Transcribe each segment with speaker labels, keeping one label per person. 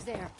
Speaker 1: there.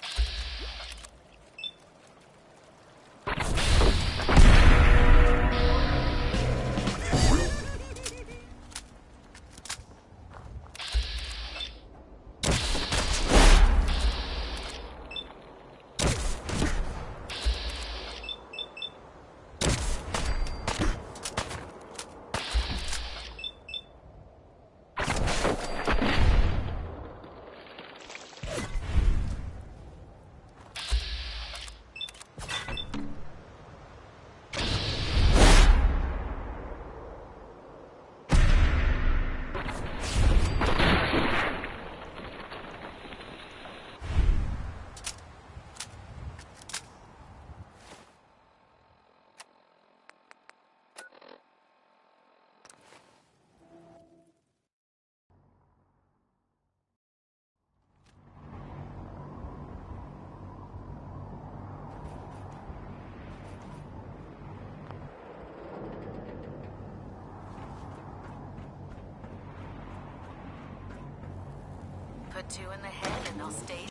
Speaker 2: Put two in the head and they'll stay.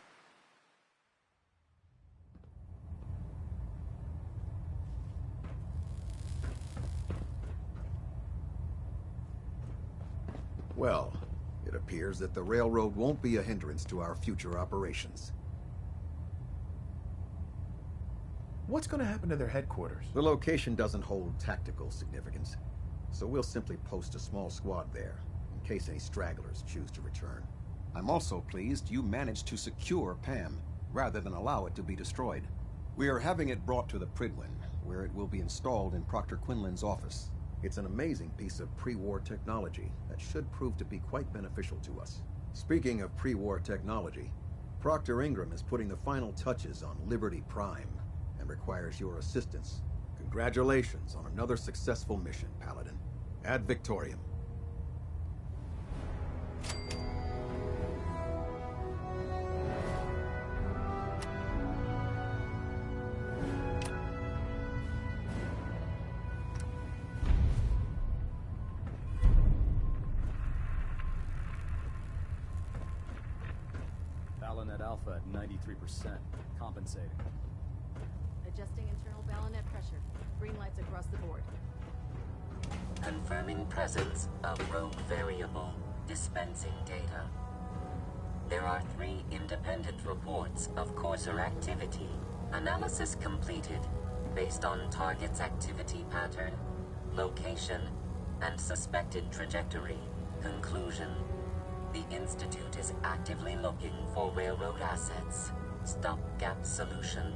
Speaker 3: Well, it appears that the railroad won't be a hindrance to our future operations.
Speaker 4: What's going to happen to their headquarters?
Speaker 3: The location doesn't hold tactical significance, so we'll simply post a small squad there, in case any stragglers choose to return. I'm also pleased you managed to secure Pam, rather than allow it to be destroyed. We are having it brought to the Prydwen, where it will be installed in Proctor Quinlan's office. It's an amazing piece of pre-war technology that should prove to be quite beneficial to us. Speaking of pre-war technology, Proctor Ingram is putting the final touches on Liberty Prime, and requires your assistance. Congratulations on another successful mission, Paladin. Ad Victoriam.
Speaker 5: Ballanet Alpha at 93%. Compensating.
Speaker 1: Adjusting internal ballanet pressure. Green lights across the board.
Speaker 2: Confirming presence of rogue variable. Dispensing data. There are 3 independent reports of Courser activity. Analysis completed based on target's activity pattern, location, and suspected trajectory. Conclusion. The Institute is actively looking for railroad assets. Stopgap solution.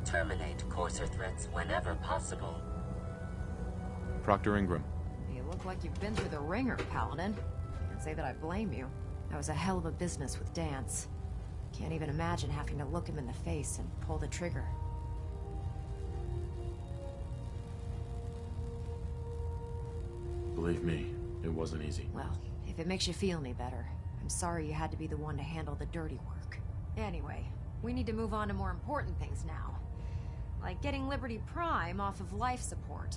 Speaker 2: Terminate Courser threats whenever possible.
Speaker 6: Proctor Ingram.
Speaker 1: You look like you've been through the ringer, Paladin. Can't say that I blame you. That was a hell of a business with Dance. Can't even imagine having to look him in the face and pull the trigger.
Speaker 6: Believe me, it wasn't easy.
Speaker 1: Well, if it makes you feel any better, I'm sorry you had to be the one to handle the dirty work. Anyway, we need to move on to more important things now. Like getting Liberty Prime off of life support.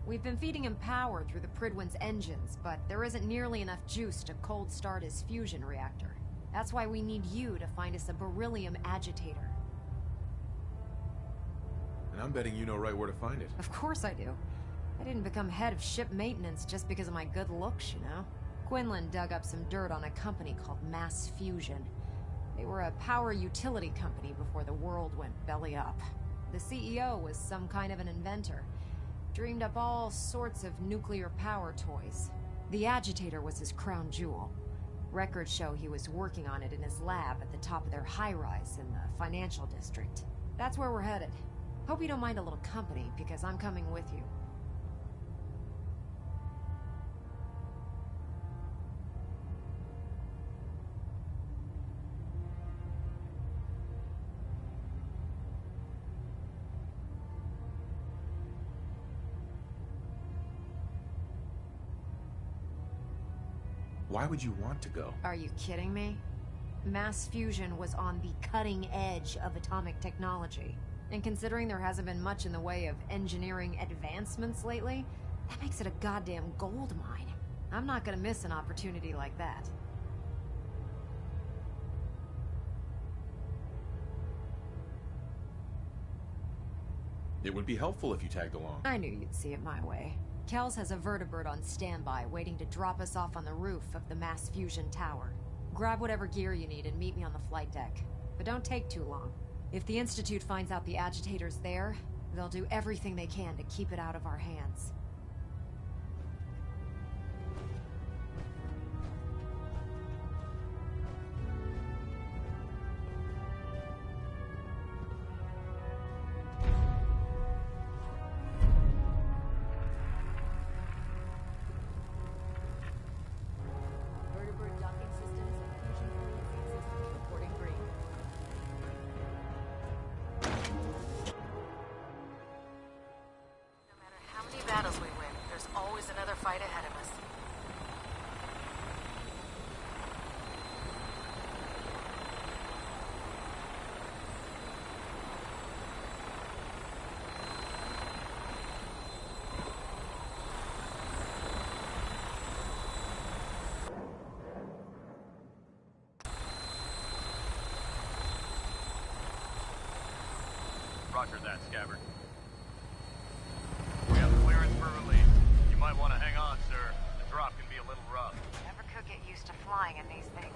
Speaker 1: We've been feeding him power through the Prydwen's engines, but there isn't nearly enough juice to cold start his fusion reactor. That's why we need you to find us a beryllium agitator.
Speaker 4: And I'm betting you know right where to find it.
Speaker 1: Of course I do. I didn't become head of ship maintenance just because of my good looks, you know? Quinlan dug up some dirt on a company called Mass Fusion. They were a power utility company before the world went belly up. The CEO was some kind of an inventor. Dreamed up all sorts of nuclear power toys. The agitator was his crown jewel. Records show he was working on it in his lab at the top of their high-rise in the financial district. That's where we're headed. Hope you don't mind a little company, because I'm coming with you.
Speaker 4: Why would you want to go?
Speaker 1: Are you kidding me? Mass fusion was on the cutting edge of atomic technology. And considering there hasn't been much in the way of engineering advancements lately, that makes it a goddamn gold mine. I'm not gonna miss an opportunity like that.
Speaker 4: It would be helpful if you tagged along.
Speaker 1: I knew you'd see it my way. Kells has a vertibird on standby, waiting to drop us off on the roof of the Mass Fusion Tower. Grab whatever gear you need and meet me on the flight deck. But don't take too long. If the Institute finds out the agitator's there, they'll do everything they can to keep it out of our hands. Vertibird docking systems and fusion frequency systems reporting green.
Speaker 7: No matter how many battles we win, there's always another fight ahead of us.
Speaker 8: Roger that, Scabbard. We have clearance for release. You might want to hang on, sir. The drop can be a little rough.
Speaker 7: Never could get used to flying in these things.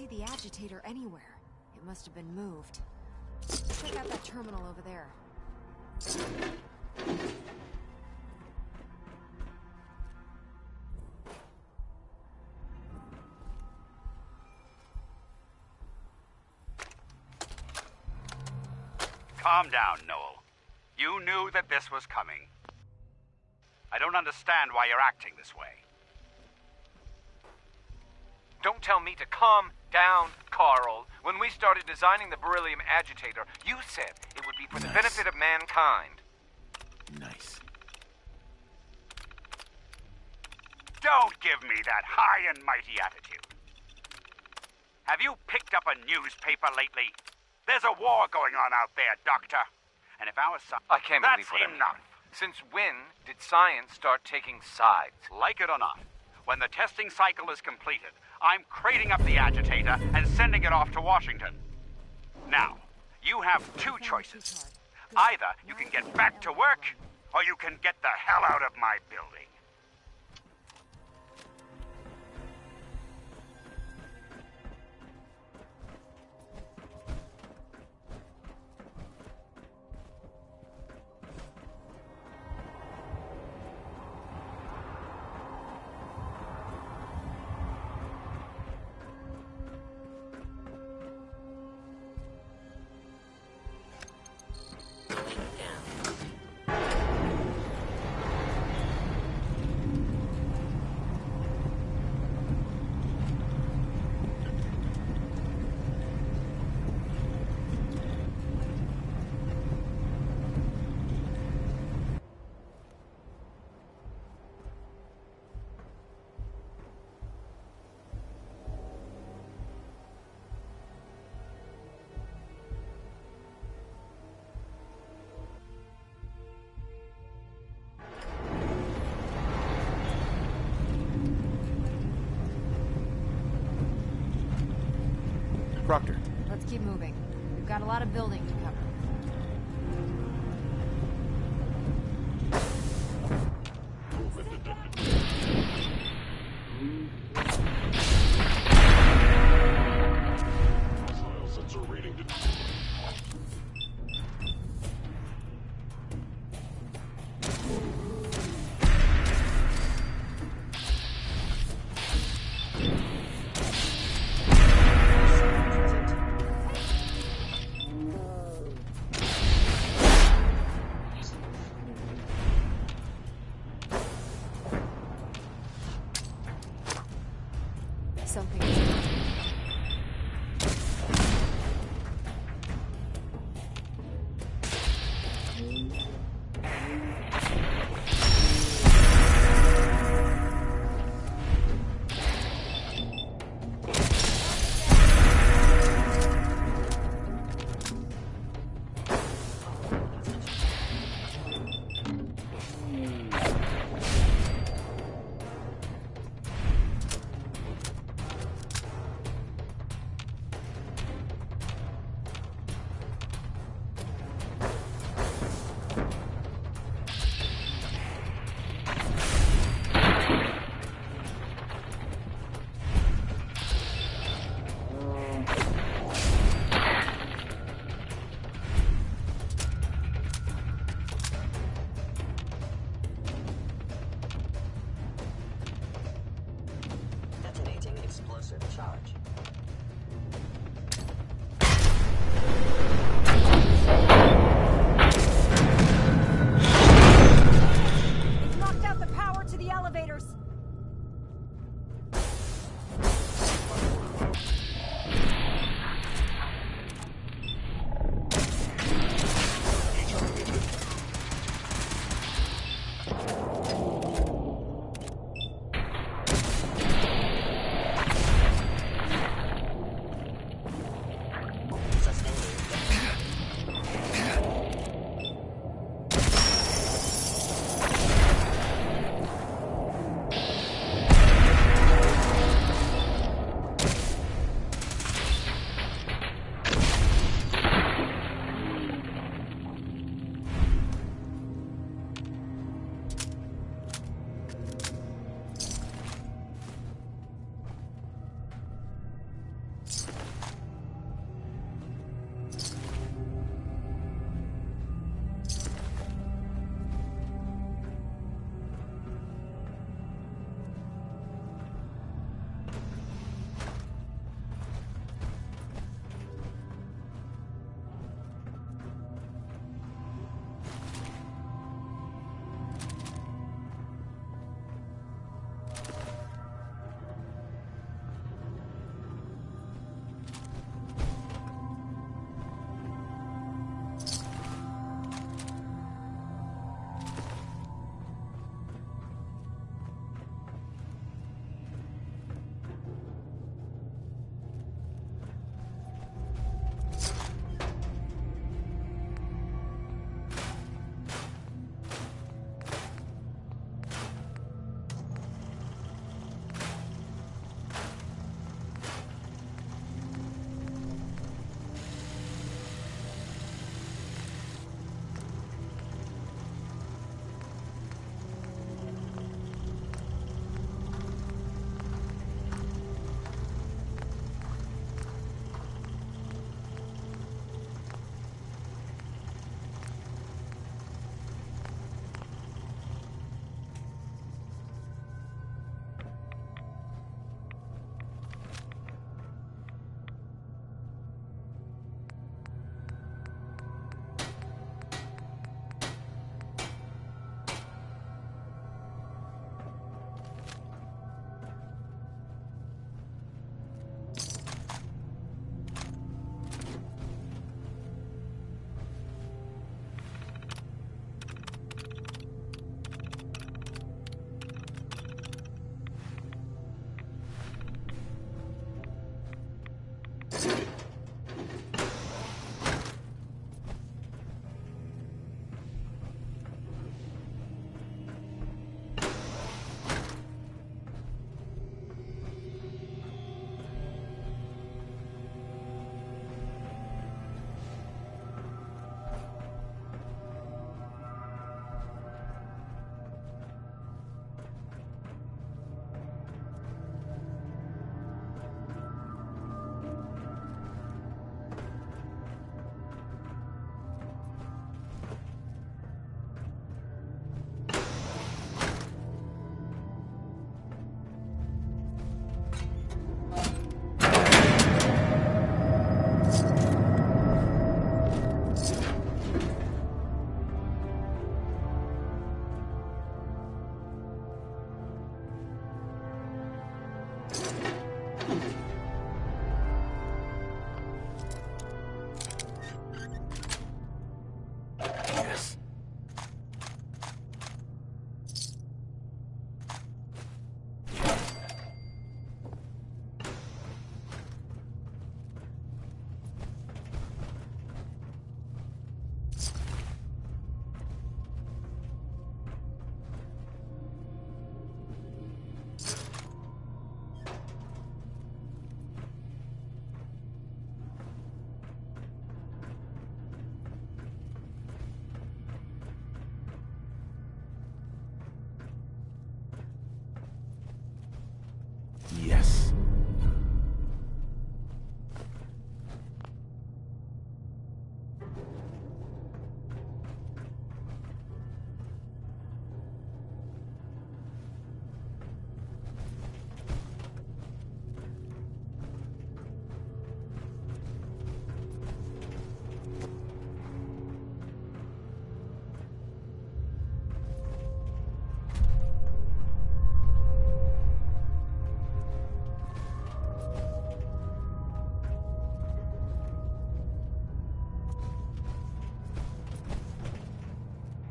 Speaker 1: see the agitator anywhere. It must have been moved. Check out that terminal over there.
Speaker 9: Calm down, Noel. You knew that this was coming. I don't understand why you're acting this way.
Speaker 10: Don't tell me to calm down, Carl. When we started designing the beryllium agitator, you said it would be for the benefit of mankind.
Speaker 4: Nice.
Speaker 9: Don't give me that high and mighty attitude. Have you picked up a newspaper lately? There's a war going on out there, Doctor. And if our son...
Speaker 10: I can't believe what
Speaker 9: That's enough.
Speaker 10: Since when did science start taking sides?
Speaker 9: Like it or not, when the testing cycle is completed, I'm crating up the agitator and sending it off to Washington. Now, you have two choices. Either you can get back to work, or you can get the hell out of my building.
Speaker 4: Proctor.
Speaker 1: Let's keep moving. We've got a lot of building to cover.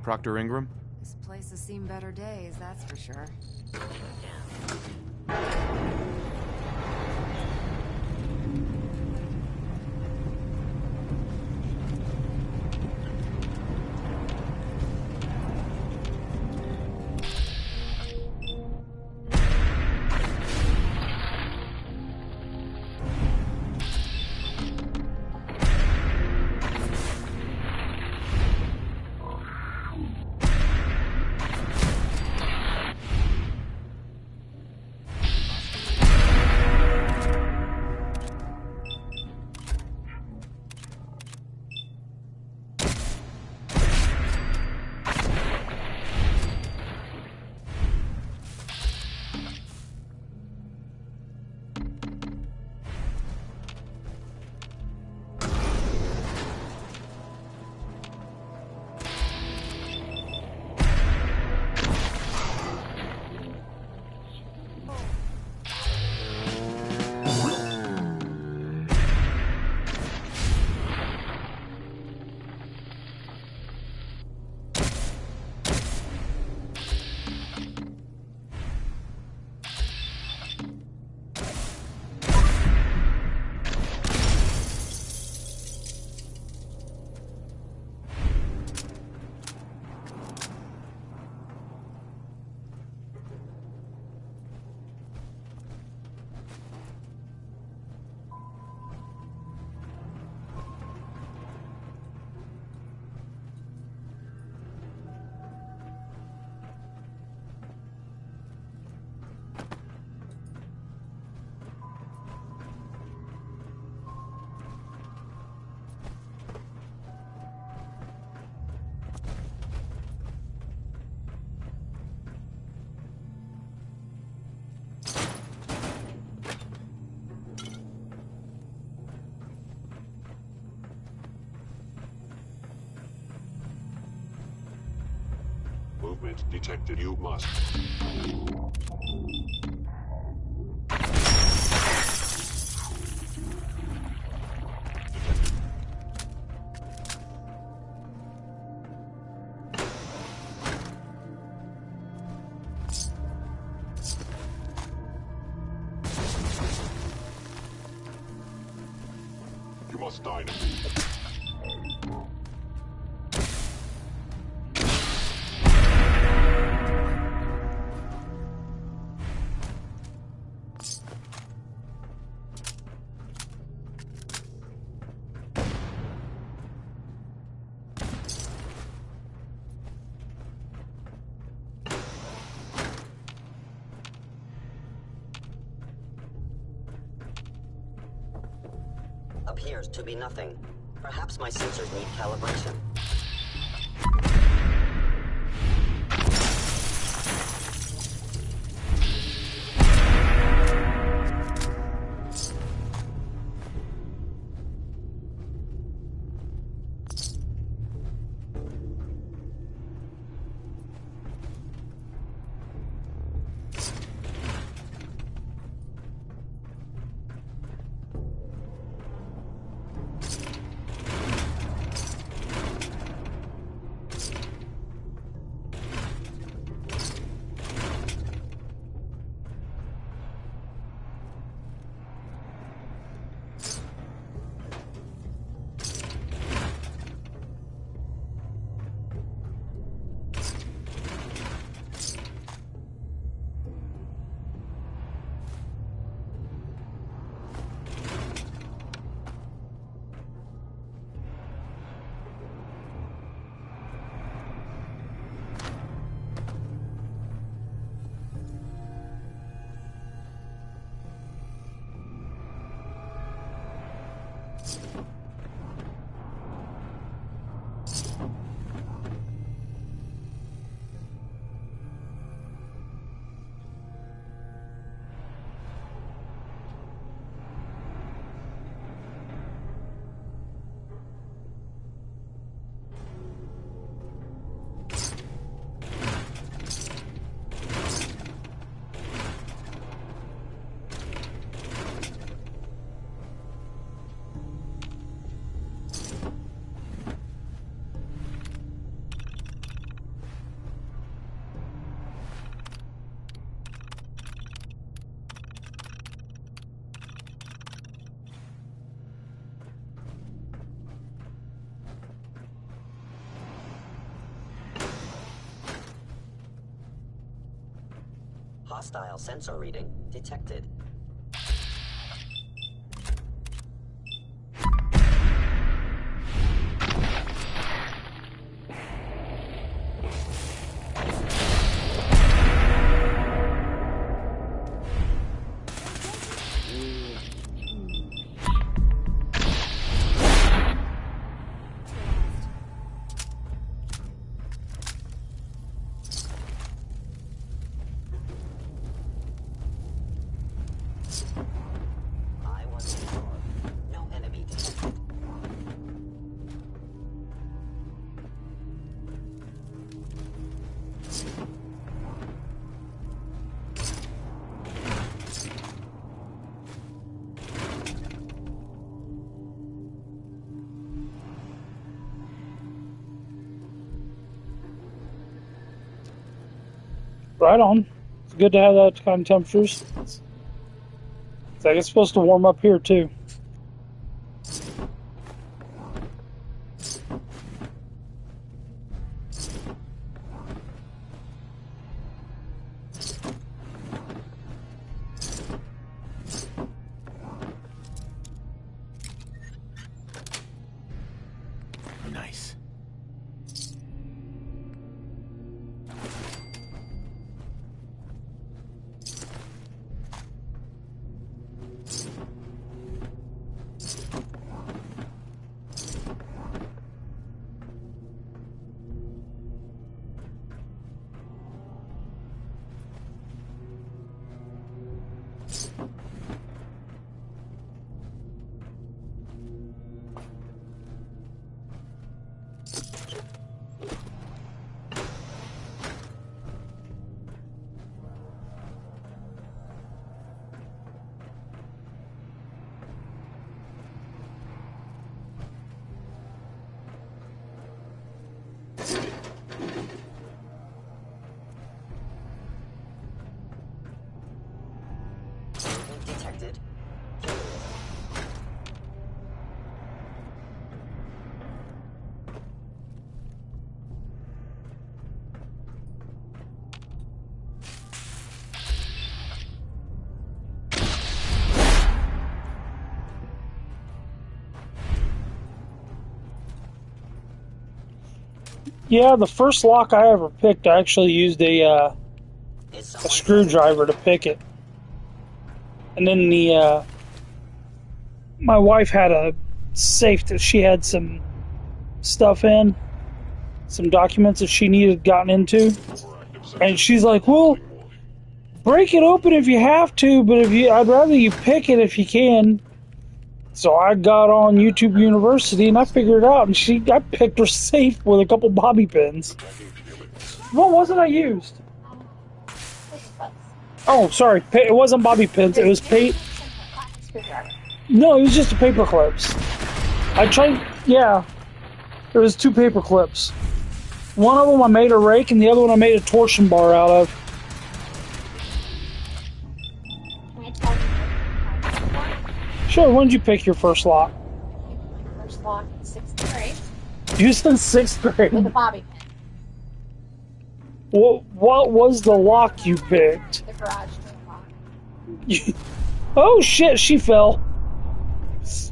Speaker 6: Proctor Ingram?
Speaker 1: This place has seen better days, that's for sure.
Speaker 11: Movement detected. You must. You must die now.
Speaker 12: Appears to be nothing. Perhaps my sensors need calibration. Hostile sensor reading detected.
Speaker 13: Right on. It's good to have that kind of temperatures. It's like it's supposed to warm up here too.
Speaker 4: Nice.
Speaker 12: Detected.
Speaker 13: Yeah, the first lock I ever picked, I actually used a screwdriver to pick it. And then my wife had a safe that she had some stuff in, some documents that she needed gotten into. And she's like, well, break it open if you have to, but I'd rather you pick it if you can. So I got on YouTube University and I figured it out, and I picked her safe with a couple bobby pins. What was it I used? Oh, sorry, it wasn't bobby pins. It was No, it was just a paper clips. I tried. Yeah, it was 2 paper clips. One of them I made a rake, and the other one I made a torsion bar out of. Sure, when did you pick your first lock?
Speaker 14: My first lock in 6th grade.
Speaker 13: You was in 6th grade?
Speaker 14: With a bobby pin.
Speaker 13: What was the lock you picked?
Speaker 14: The garage door lock.
Speaker 13: Oh shit, she fell.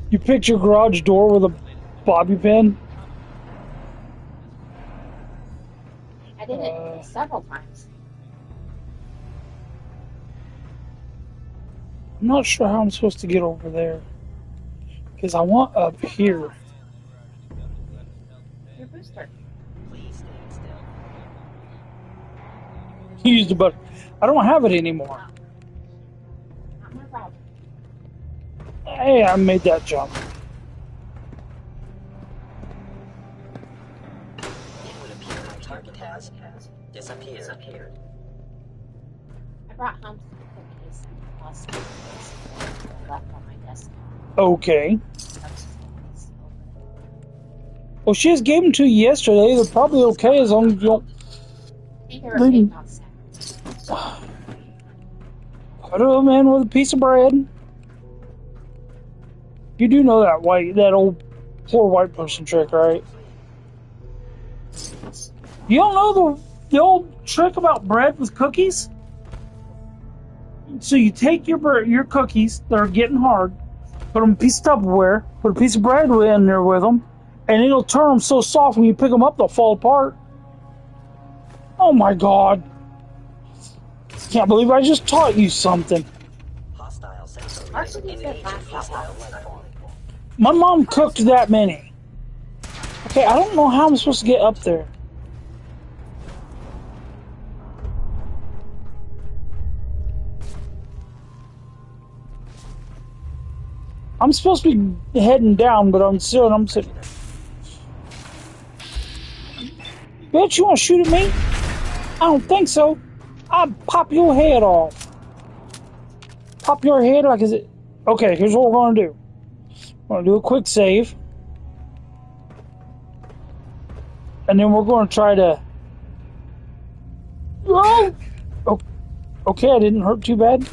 Speaker 13: You picked your garage door with a bobby pin?
Speaker 14: I did it several times.
Speaker 13: I'm not sure how I'm supposed to get over there. Because I want up here.
Speaker 14: Your booster.
Speaker 12: Please stay still.
Speaker 13: You used the button. I don't have it anymore.
Speaker 14: Not my problem.
Speaker 13: Hey, I made that jump.
Speaker 12: It would appear our target has disappeared.
Speaker 14: I brought home some cookies and lost some cookies left on my desk.
Speaker 13: Okay. Well, she just gave them to you yesterday. They're probably okay as long as you don't leave them. Put them in with a piece of bread. You do know that old poor white person trick, right? You don't know the old trick about bread with cookies? So you take your cookies that are getting hard, put them in a piece of Tupperware, put a piece of bread in there with them, and it'll turn them so soft when you pick them up they'll fall apart. Oh my God! Can't believe I just taught you something.
Speaker 12: Hostile sensor
Speaker 14: How should you get
Speaker 12: engage
Speaker 14: past that
Speaker 12: hostile
Speaker 14: house?
Speaker 12: life form.
Speaker 13: My mom cooked that many. Okay, I don't know how I'm supposed to get up there. I'm supposed to be heading down, but I'm sitting. Bitch, you want to shoot at me? I don't think so. I'll pop your head off. Pop your head like is it? Okay, here's what we're going to do. We're going to do a quick save. And then we're going to try to... Oh! Okay, I didn't hurt too bad.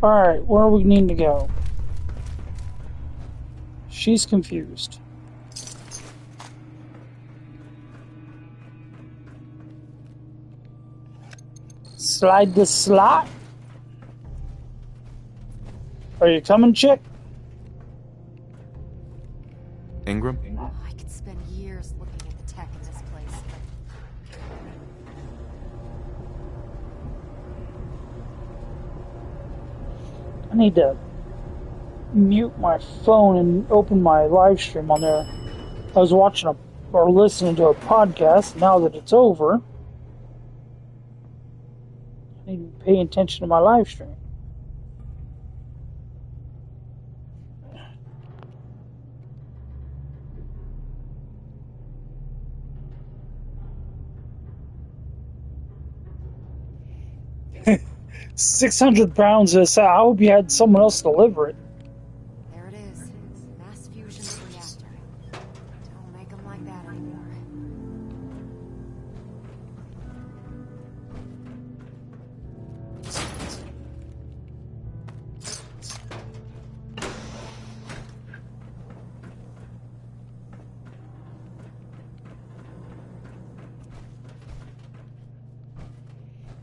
Speaker 13: Alright, where do we need to go? She's confused. Slide the slot. Are you coming, chick?
Speaker 6: Ingram?
Speaker 1: I could spend years looking at the tech in this place, but...
Speaker 13: I need to mute my phone and open my live stream on there. I was watching or listening to a podcast. Now that it's over, I need to pay attention to my live stream. £600. I hope you had someone else deliver it.
Speaker 1: There it is. Mass fusion reactor. Don't make them like that anymore.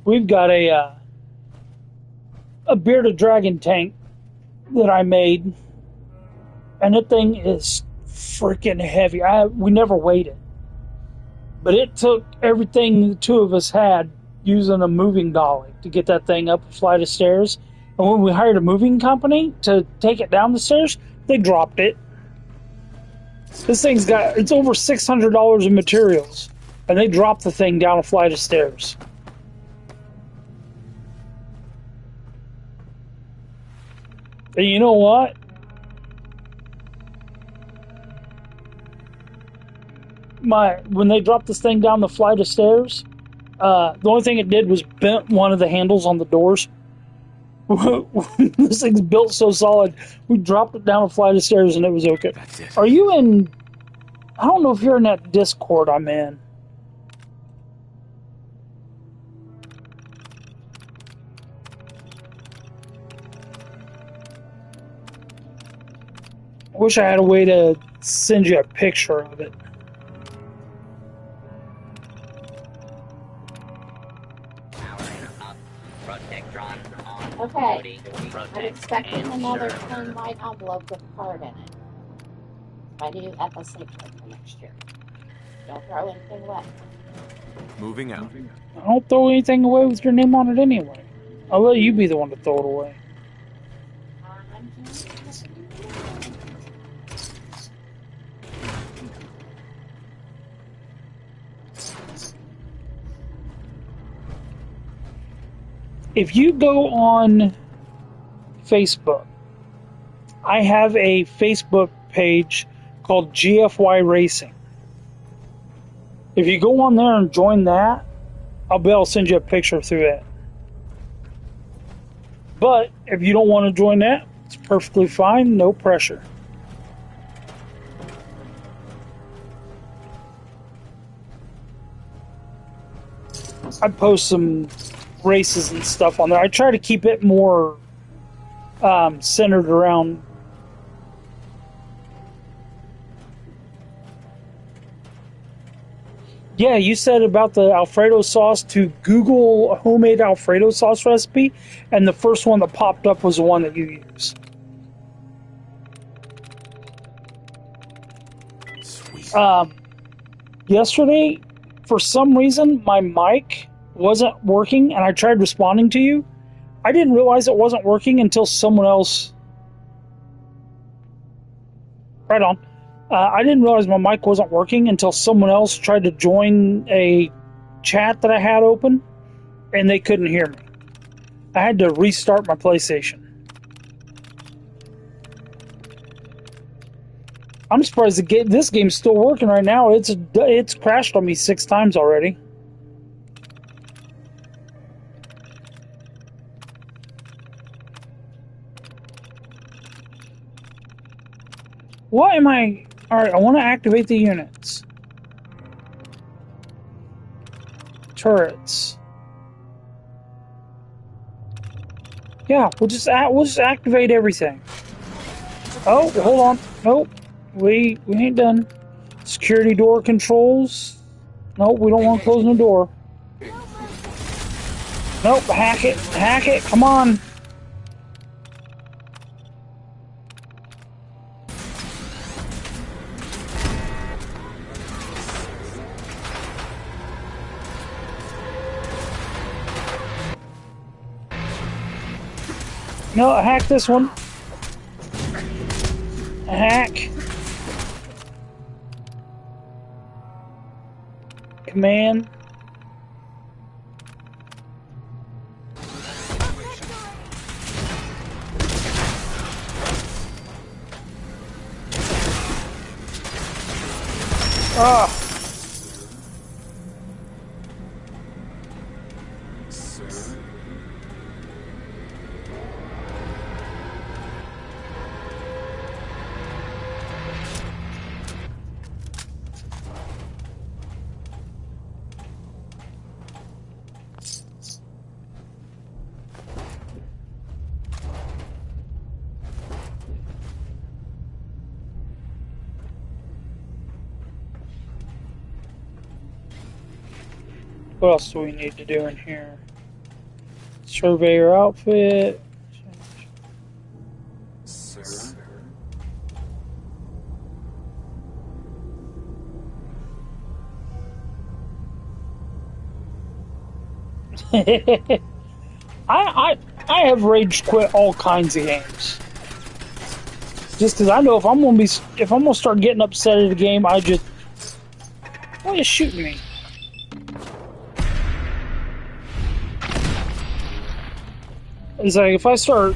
Speaker 13: We've got a bearded dragon tank that I made, and that thing is freaking heavy. We never weighed it, but it took everything the two of us had using a moving dolly to get that thing up a flight of stairs. And when we hired a moving company to take it down the stairs, they dropped it. This thing's it's over $600 in materials, and they dropped the thing down a flight of stairs. And you know what? When they dropped this thing down the flight of stairs, the only thing it did was bent one of the handles on the doors. This thing's built so solid. We dropped it down a flight of stairs and it was okay.
Speaker 4: That's it.
Speaker 13: Are you in... I don't know if you're in that Discord I'm in. I wish I had a way to send you a picture of it.
Speaker 14: Okay, I'm expecting another 10 light envelope with a card in it. I do FSA for next year. Don't throw anything away.
Speaker 6: Moving out.
Speaker 13: I don't throw anything away with your name on it anyway. I'll let you be the one to throw it away. If you go on Facebook, I have a Facebook page called GFY Racing. If you go on there and join that, I'll be able to send you a picture through that. But if you don't want to join that, it's perfectly fine, no pressure. I post some races and stuff on there. I try to keep it more centered around Yeah, you said about the Alfredo sauce to Google a homemade Alfredo sauce recipe, and the first one that popped up was the one that you use.
Speaker 4: Sweet.
Speaker 13: Yesterday, for some reason, my mic wasn't working, and I tried responding to you. I didn't realize it wasn't working until someone else... Right on. I didn't realize my mic wasn't working until someone else tried to join a chat that I had open, and they couldn't hear me. I had to restart my PlayStation. I'm surprised this game's still working right now. It's crashed on me 6 times already. What am I... Alright, I want to activate the units. Turrets. Yeah, we'll just activate everything. Oh, hold on. Nope. We ain't done. Security door controls. Nope, we don't want to close the door. Nope, hack it. Hack it. Come on. No, hack this one. Hack. Command. Ah. What else do we need to do in here? Surveyor outfit.
Speaker 4: Sir.
Speaker 13: I have rage quit all kinds of games. Just because I know if I'm gonna start getting upset at a game, why are you shooting me? It's like if I start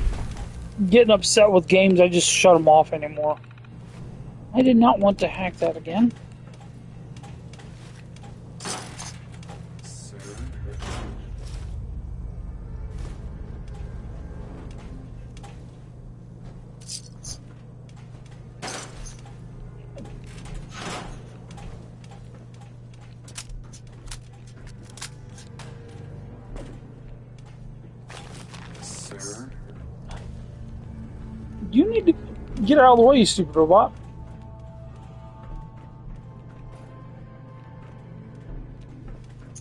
Speaker 13: getting upset with games, I just shut them off anymore. I did not want to hack that again. You need to get out of the way, you stupid robot.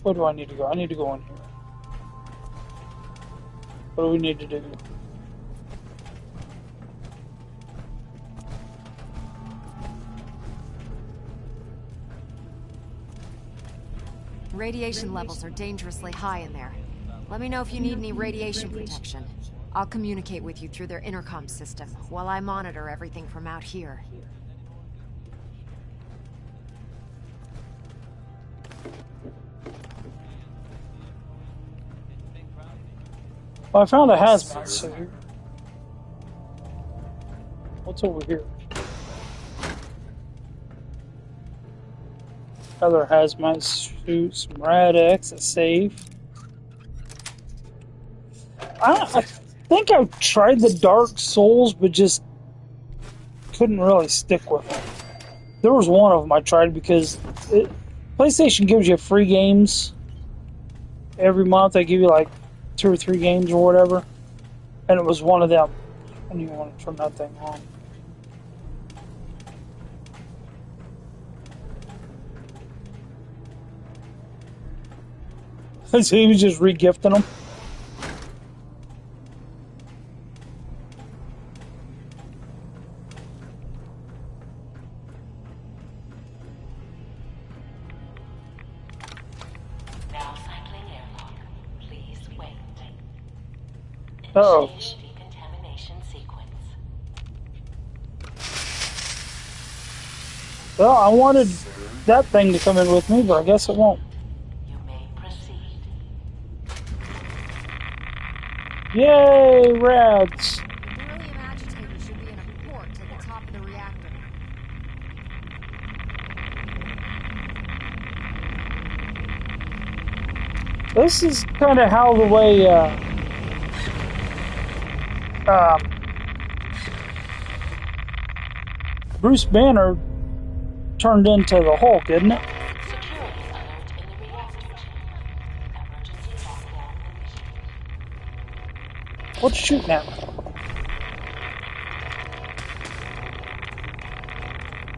Speaker 13: Where do I need to go? I need to go in here. What do we need to do?
Speaker 1: Radiation levels are dangerously high in there. Let me know if you need any radiation protection. I'll communicate with you through their intercom system while I monitor everything from out here.
Speaker 13: Well, I found a hazmat suit. What's over here? Other hazmat suit, some Rad-X, a safe. I think I've tried the Dark Souls, but just couldn't really stick with it. There was one of them I tried because PlayStation gives you free games every month. They give you like 2 or 3 games or whatever, and it was one of them. I don't even want to turn that thing on. So he was just regifting them.
Speaker 15: Now cycling airlock. Please wait.
Speaker 13: Uh-oh.
Speaker 15: Initiate decontamination sequence.
Speaker 13: Well, I wanted that thing to come in with me, but I guess it won't.
Speaker 15: You may proceed.
Speaker 13: Yay, rads!
Speaker 1: The beryllium agitator should be in a port at the top of the reactor.
Speaker 13: This is kind of how the way Bruce Banner turned into the Hulk, isn't it?
Speaker 15: Security alert in the reactor chamber. Emergency lockdown initiated.
Speaker 13: What's shooting at me?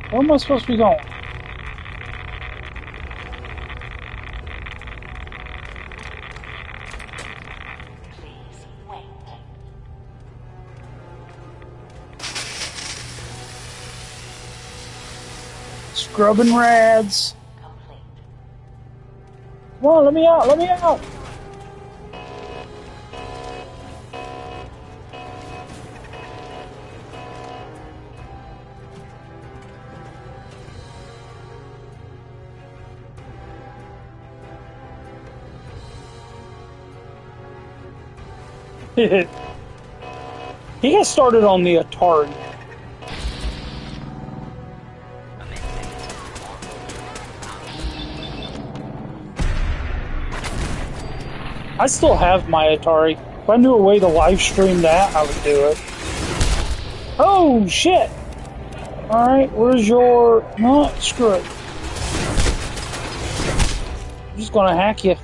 Speaker 13: Where am I supposed to be going?
Speaker 15: Please wait.
Speaker 13: Scrubbing rads.
Speaker 15: Complete.
Speaker 13: Come on, let me out, let me out! He got started on the Atari. I still have my Atari. If I knew a way to live stream that, I would do it. Oh, shit! Alright, where's your... No, screw it. I'm just gonna hack you.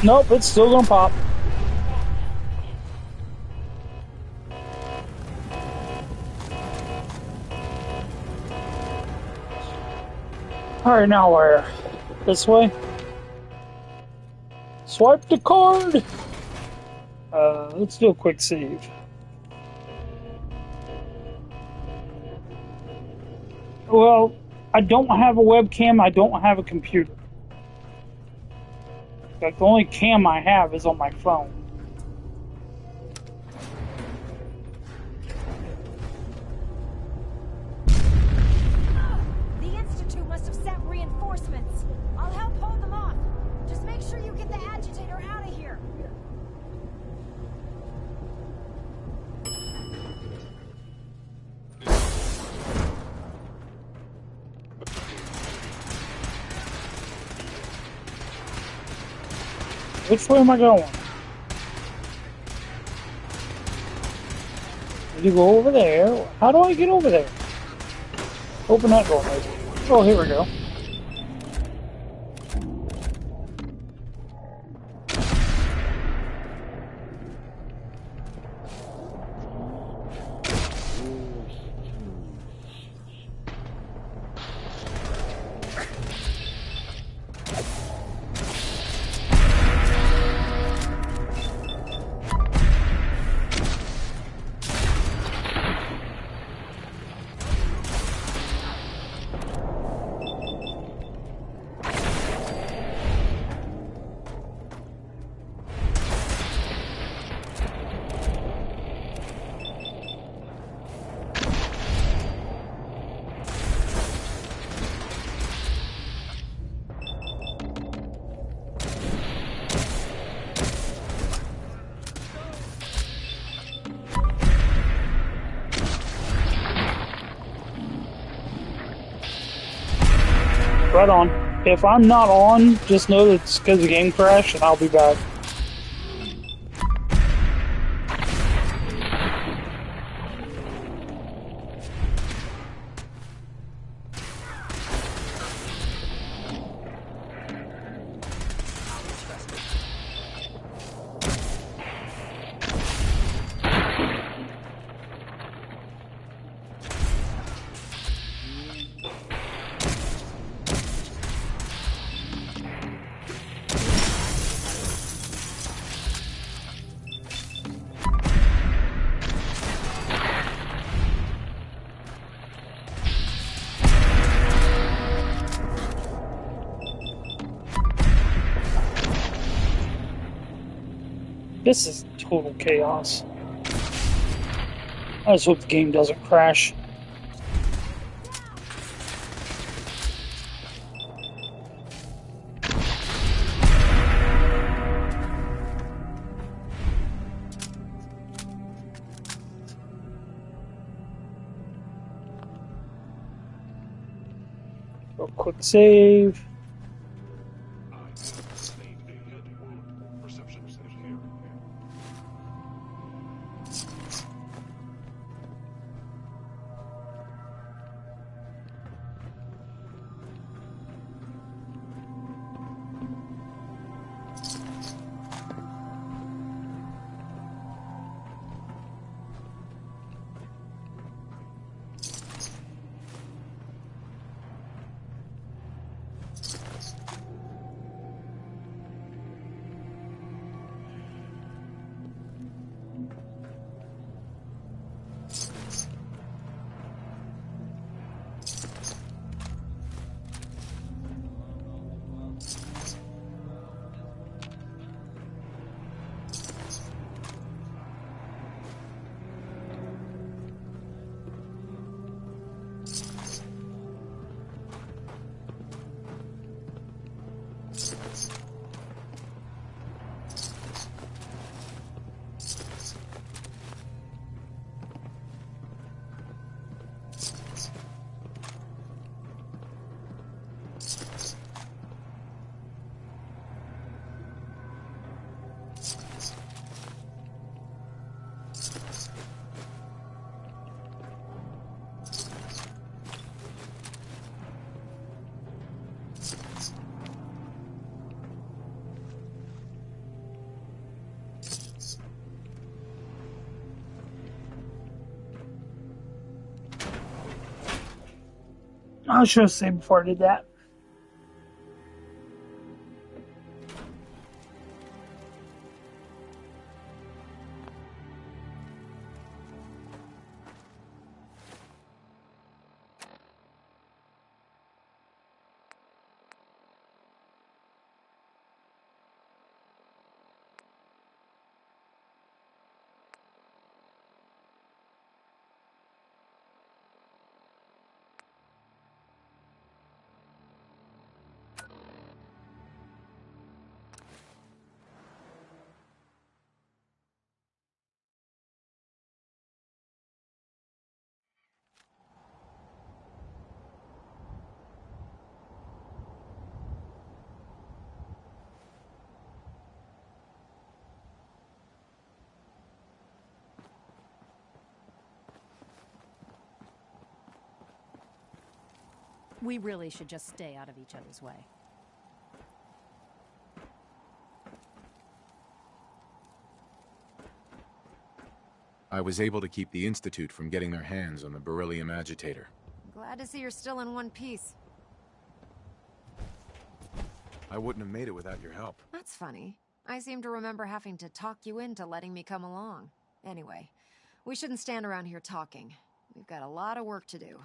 Speaker 13: Nope, it's still gonna pop. Alright, now where? This way? Swipe the card! Let's do a quick save. Well, I don't have a webcam, I don't have a computer. Like, the only cam I have is on my phone.
Speaker 1: The Institute must have sent reinforcements. I'll help hold them off. Just make sure you get the agitator out of here.
Speaker 13: Which way am I going? Did you go over there? How do I get over there? Open that door, maybe. Oh, here we go. Right on. If I'm not on, just know that it's because the game crashed and I'll be back. This is total chaos. I just hope the game doesn't crash. A quick save. I should have saved before I did that.
Speaker 16: We really should just stay out of each other's way.
Speaker 6: I was able to keep the Institute from getting their hands on the beryllium agitator.
Speaker 1: Glad to see you're still in one piece.
Speaker 6: I wouldn't have made it without your help.
Speaker 1: That's funny. I seem to remember having to talk you into letting me come along. Anyway, we shouldn't stand around here talking. We've got a lot of work to do.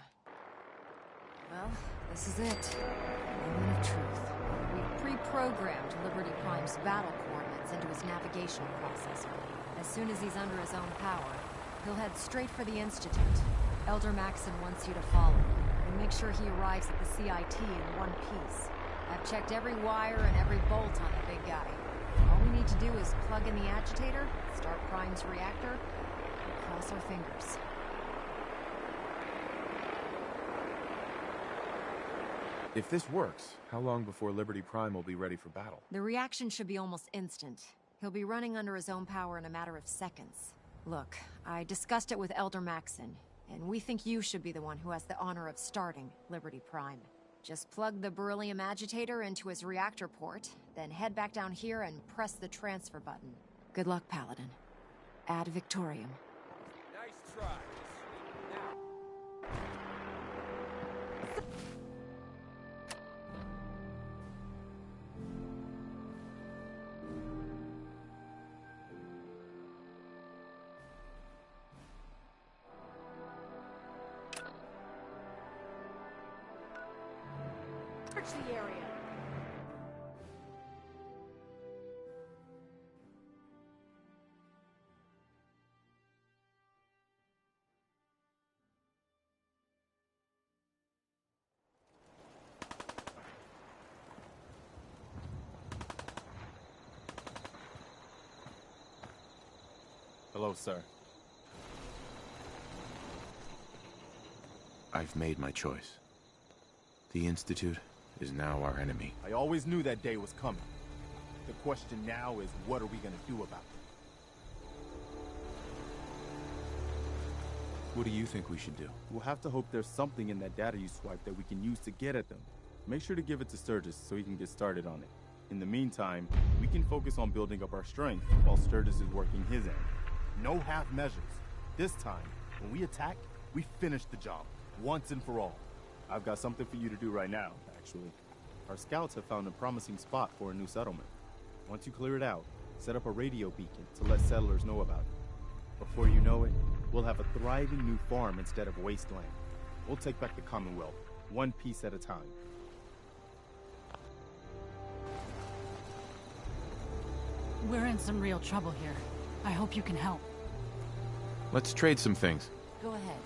Speaker 1: Well, this is it. The moment of truth. We've pre-programmed Liberty Prime's battle coordinates into his navigational processor. As soon as he's under his own power, he'll head straight for the Institute. Elder Maxson wants you to follow and make sure he arrives at the CIT in one piece. I've checked every wire and every bolt on the big guy. All we need to do is plug in the agitator, start Prime's reactor, and cross our fingers.
Speaker 6: If this works, how long before Liberty Prime will be ready for battle?
Speaker 1: The reaction should be almost instant. He'll be running under his own power in a matter of seconds. Look, I discussed it with Elder Maxon, and we think you should be the one who has the honor of starting Liberty Prime. Just plug the beryllium agitator into his reactor port, then head back down here and press the transfer button. Good luck, Paladin. Ad Victorium.
Speaker 17: Nice try.
Speaker 7: Search the area.
Speaker 4: Hello, sir.
Speaker 6: I've made my choice. The Institute is now our enemy.
Speaker 4: I always knew that day was coming. The question now is, what are we gonna do about it?
Speaker 6: What do you think we should do?
Speaker 4: We'll have to hope there's something in that data you swiped that we can use to get at them. Make sure to give it to Sturgis so he can get started on it. In the meantime, we can focus on building up our strength while Sturgis is working his end. No half measures. This time, when we attack, we finish the job, once and for all. I've got something for you to do right now, actually. Our scouts have found a promising spot for a new settlement. Once you clear it out, set up a radio beacon to let settlers know about it. Before you know it, we'll have a thriving new farm instead of wasteland. We'll take back the Commonwealth, one piece at a time.
Speaker 16: We're in some real trouble here. I hope you can help.
Speaker 6: Let's trade some things.
Speaker 16: Go ahead.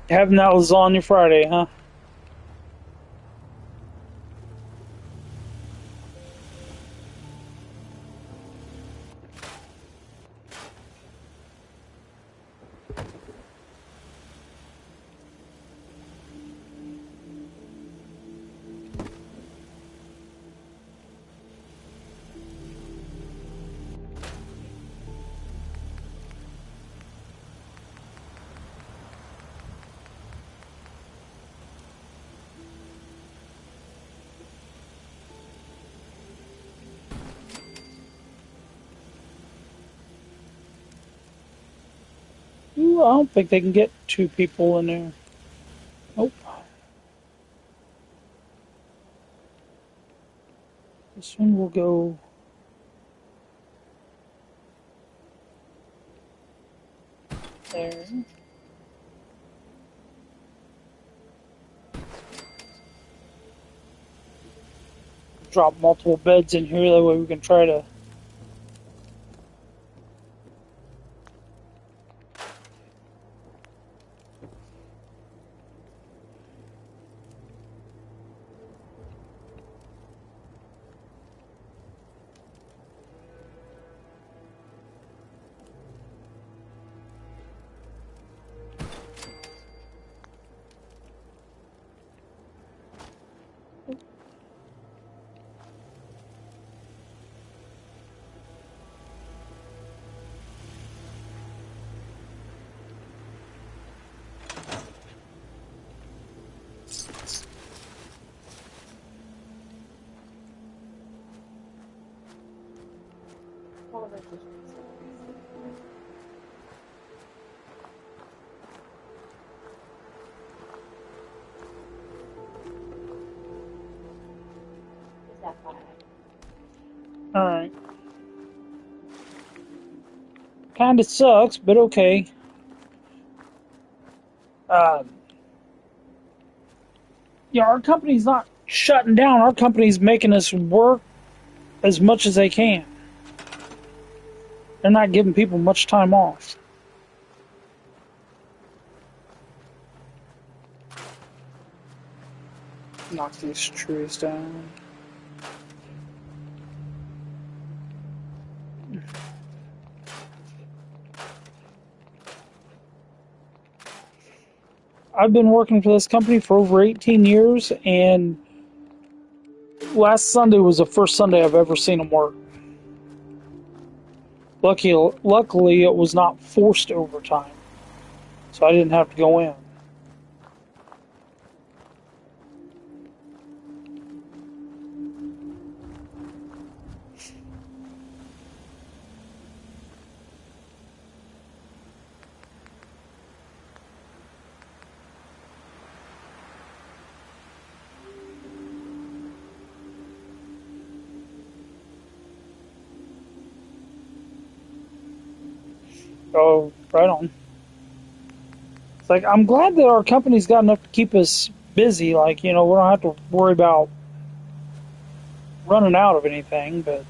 Speaker 13: Having that lasagna Friday, huh? Ooh, I don't think they can get 2 people in there. Nope. This one will go... there. Drop multiple beds in here, that way we can try to... Alright. Kinda sucks, but okay. Yeah, our company's not shutting down. Our company's making us work as much as they can. They're not giving people much time off. Knock these trees down. I've been working for this company for over 18 years, and last Sunday was the first Sunday I've ever seen them work. Luckily, it was not forced overtime, so I didn't have to go in. Oh, right on. It's like, I'm glad that our company's got enough to keep us busy. Like, you know, we don't have to worry about running out of anything, but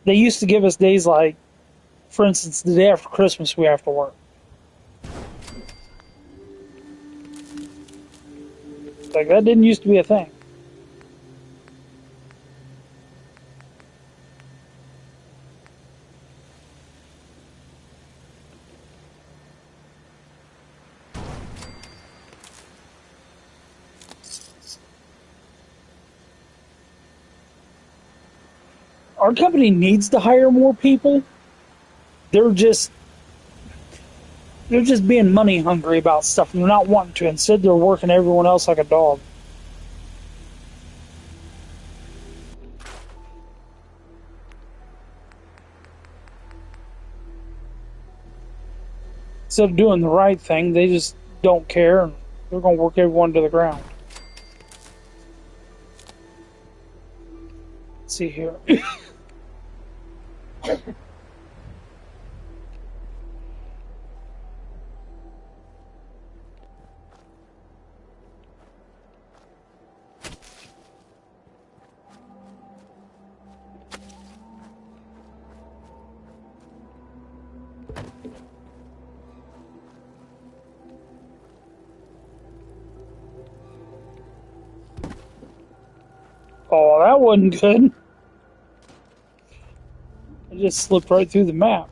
Speaker 13: they used to give us days like, for instance, the day after Christmas, we have to work. Like, that didn't used to be a thing. Our company needs to hire more people. They're just being money hungry about stuff, and they're not wanting to. Instead, they're working everyone else like a dog. Instead of doing the right thing, they just don't care, and they're going to work everyone to the ground. Let's see here. Oh, that wasn't good. I just slipped right through the map.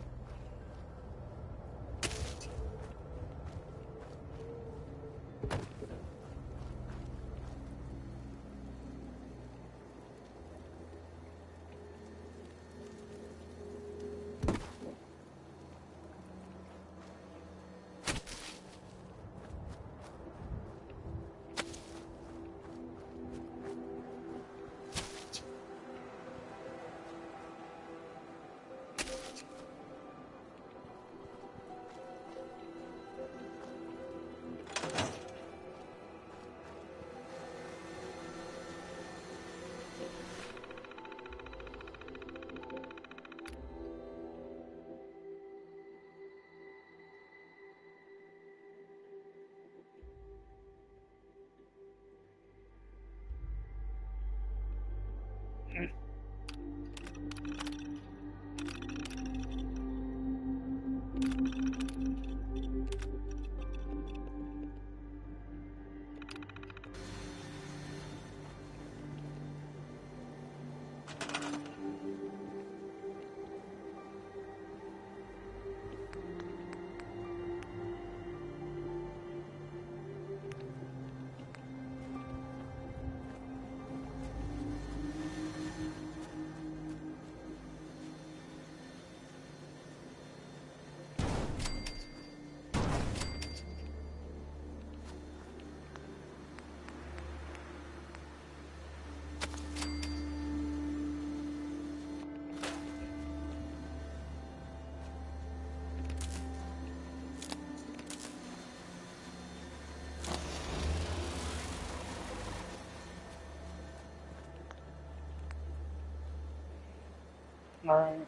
Speaker 13: Alright.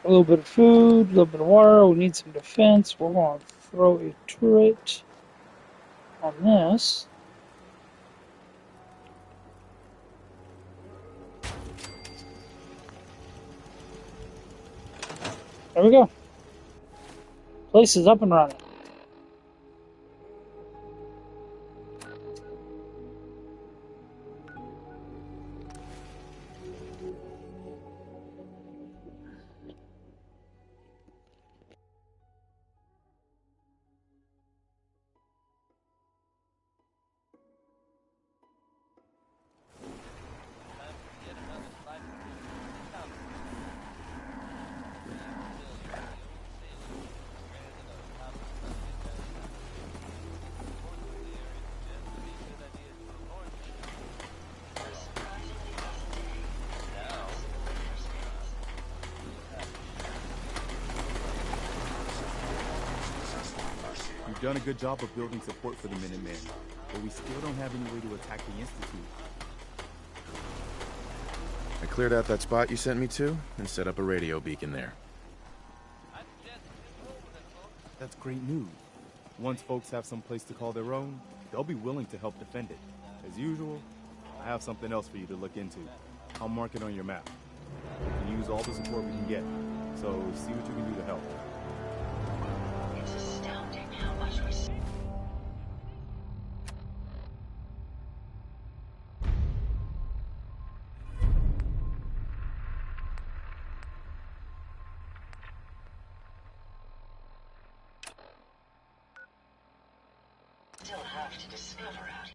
Speaker 13: A little bit of food, a little bit of water. We need some defense. We're going to throw a turret on this. There we go. Place is up and running.
Speaker 4: We've done a good job of building support for the Minutemen, but we still don't have any way to attack the Institute.
Speaker 6: I cleared out that spot you sent me to and set up a radio beacon there.
Speaker 4: That's great news. Once folks have some place to call their own, they'll be willing to help defend it. As usual, I have something else for you to look into. I'll mark it on your map. We can use all the support we can get, so see what you can do to help.
Speaker 15: It's astounding how much we're seeing. Still have to discover out.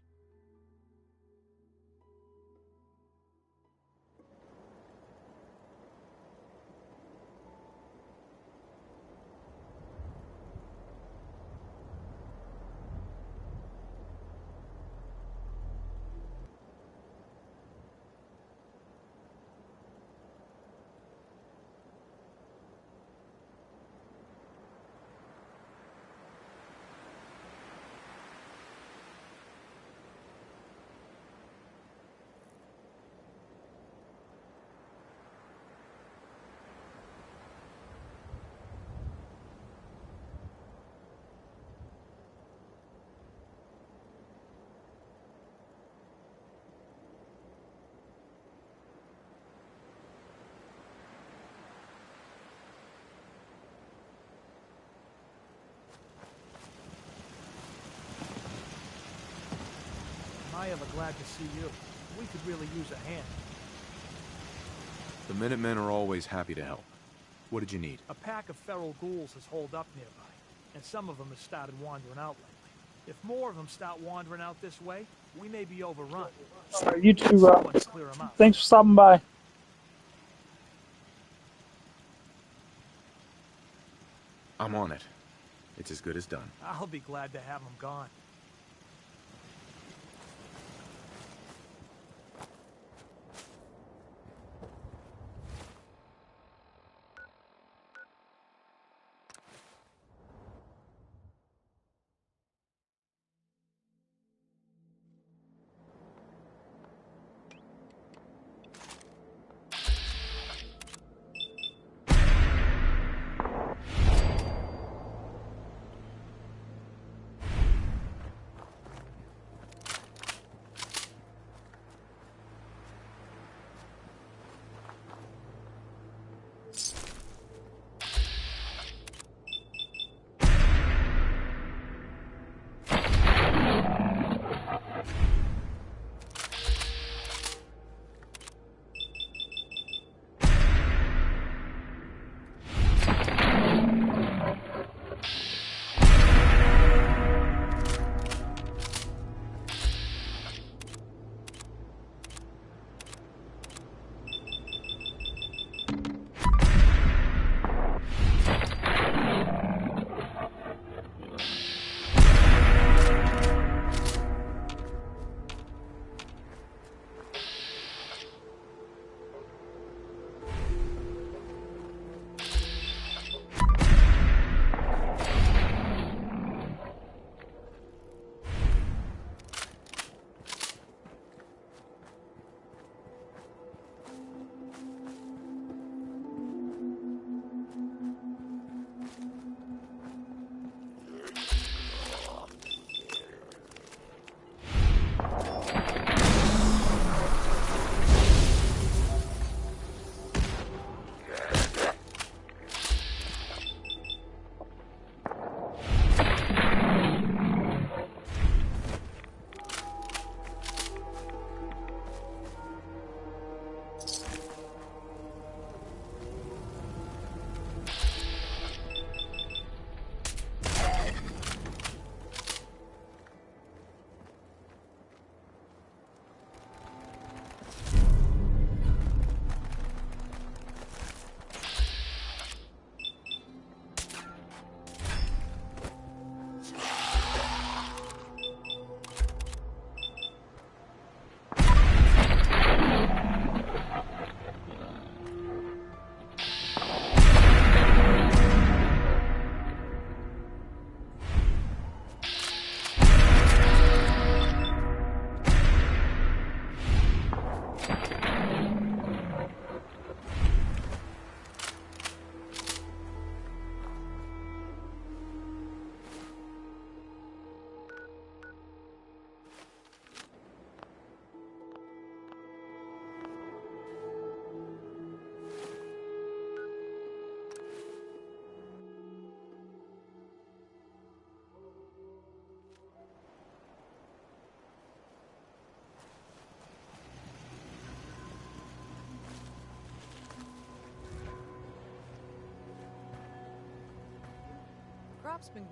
Speaker 18: I am glad to see you. We could really use a hand.
Speaker 6: The Minutemen are always happy to help. What did you need?
Speaker 18: A pack of feral ghouls has holed up nearby, and some of them have started wandering out lately. If more of them start wandering out this way, we may be overrun.
Speaker 13: Alright, you two,
Speaker 18: Someone's clear 'em out.
Speaker 13: thanks for stopping by.
Speaker 6: I'm on it. It's as good as done.
Speaker 18: I'll be glad to have them gone.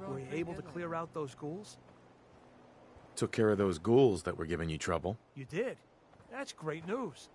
Speaker 18: Were you able to clear out those ghouls?
Speaker 6: Took care of those ghouls that were giving you trouble.
Speaker 18: You did? That's great news.